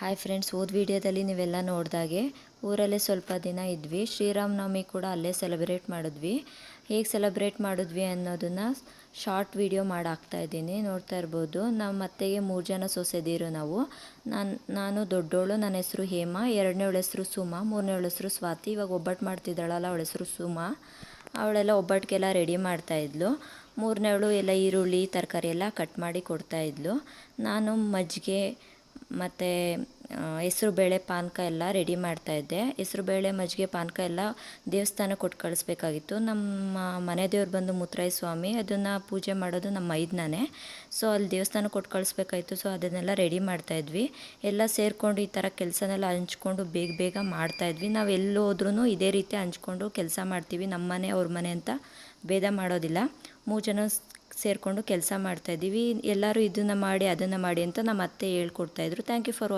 Hi friends, ಹೋದ ವಿಡಿಯೋದಲ್ಲಿ ನೀವೆಲ್ಲ ನೋಡಿದಾಗೆ ಊರಲ್ಲೇ ಸ್ವಲ್ಪ ದಿನ ಇದ್ವಿ. ಶ್ರೀರಾಮನವಮಿ ಕೂಡ ಅಲ್ಲೇ ಸೆಲೆಬ್ರೇಟ್ ಮಾಡಿದ್ವಿ. ಹೇಗೆ ಸೆಲೆಬ್ರೇಟ್ ಮಾಡಿದ್ವಿ ಅನ್ನೋದನ್ನು ಶಾರ್ಟ್ ವಿಡಿಯೋ ಮಾಡಿ ಇದ್ದೀನಿ. ನೋಡ್ತಾ ಇರ್ಬೋದು. ನಮ್ಮ ಅತ್ತೆಗೆ 3 ಜನ ಸೊಸೆದೀರು ನಾವು. ನಾನು ದೊಡ್ಡೋಳು, ನನ್ನ ಹೆಸರು ಹೇಮಾ, ಎರಡನೇವಳ ಹೆಸರು ಸುಮಾ, ಮೂರನೇವಳ ಹೆಸರು ಸ್ವಾತಿ. ಇವಾಗ ಒಬ್ಬಟ್ಟು ಮಾಡ್ತಿದ್ದಾಳಲ್ಲ, ಅವಳ ಹೆಸರು ಸುಮಾ. ಅವಳೆಲ್ಲ ಒಬ್ಬಟ್ಟಿಗೆಲ್ಲ ರೆಡಿ ಮಾಡ್ತಾಯಿದ್ಲು. ಮೂರನೇವಳು ಎಲ್ಲ ಈರುಳ್ಳಿ ತರಕಾರಿ ಎಲ್ಲ ಕಟ್ ಮಾಡಿ ಕೊಡ್ತಾಯಿದ್ಲು. ನಾನು ಮಜ್ಜಿಗೆ ಮತ್ತು ಹೆಸ್ರುಬೇಳೆ ಪಾನಕ ಎಲ್ಲ ರೆಡಿ ಮಾಡ್ತಾಯಿದ್ದೆ. ಹೆಸ್ರುಬೇಳೆ ಮಜ್ಜಿಗೆ ಪಾನಕ ಎಲ್ಲ ದೇವಸ್ಥಾನಕ್ಕೆ ಕೊಟ್ಟು ಕಳಿಸ್ಬೇಕಾಗಿತ್ತು. ನಮ್ಮ ಮನೆ ದೇವ್ರು ಬಂದು ಮುತ್ತರಾಯ ಸ್ವಾಮಿ, ಅದನ್ನು ಪೂಜೆ ಮಾಡೋದು ನಮ್ಮ ಮೈದನೇ. ಸೊ ಅಲ್ಲಿ ದೇವಸ್ಥಾನಕ್ಕೆ ಕೊಟ್ಟು ಕಳಿಸ್ಬೇಕಾಗಿತ್ತು. ಸೊ ಅದನ್ನೆಲ್ಲ ರೆಡಿ ಮಾಡ್ತಾಯಿದ್ವಿ. ಎಲ್ಲ ಸೇರಿಕೊಂಡು ಈ ಥರ ಕೆಲಸನೆಲ್ಲ ಹಂಚ್ಕೊಂಡು ಬೇಗ ಬೇಗ ಮಾಡ್ತಾಯಿದ್ವಿ. ನಾವು ಎಲ್ಲೋದ್ರೂ ಇದೇ ರೀತಿ ಹಂಚ್ಕೊಂಡು ಕೆಲಸ ಮಾಡ್ತೀವಿ. ನಮ್ಮ ಮನೆ ಅವ್ರ ಮನೆ ಅಂತ ಭೇದ ಮಾಡೋದಿಲ್ಲ. 3 ಜನ ಸೇರಿಕೊಂಡು ಕೆಲಸ ಮಾಡ್ತಾಯಿದ್ದೀವಿ. ಎಲ್ಲರೂ ಇದನ್ನು ಮಾಡಿ ಅದನ್ನು ಮಾಡಿ ಅಂತ ನಮ್ಮ ಅತ್ತೆ ಹೇಳ್ಕೊಡ್ತಾಯಿದ್ರು. Thank you for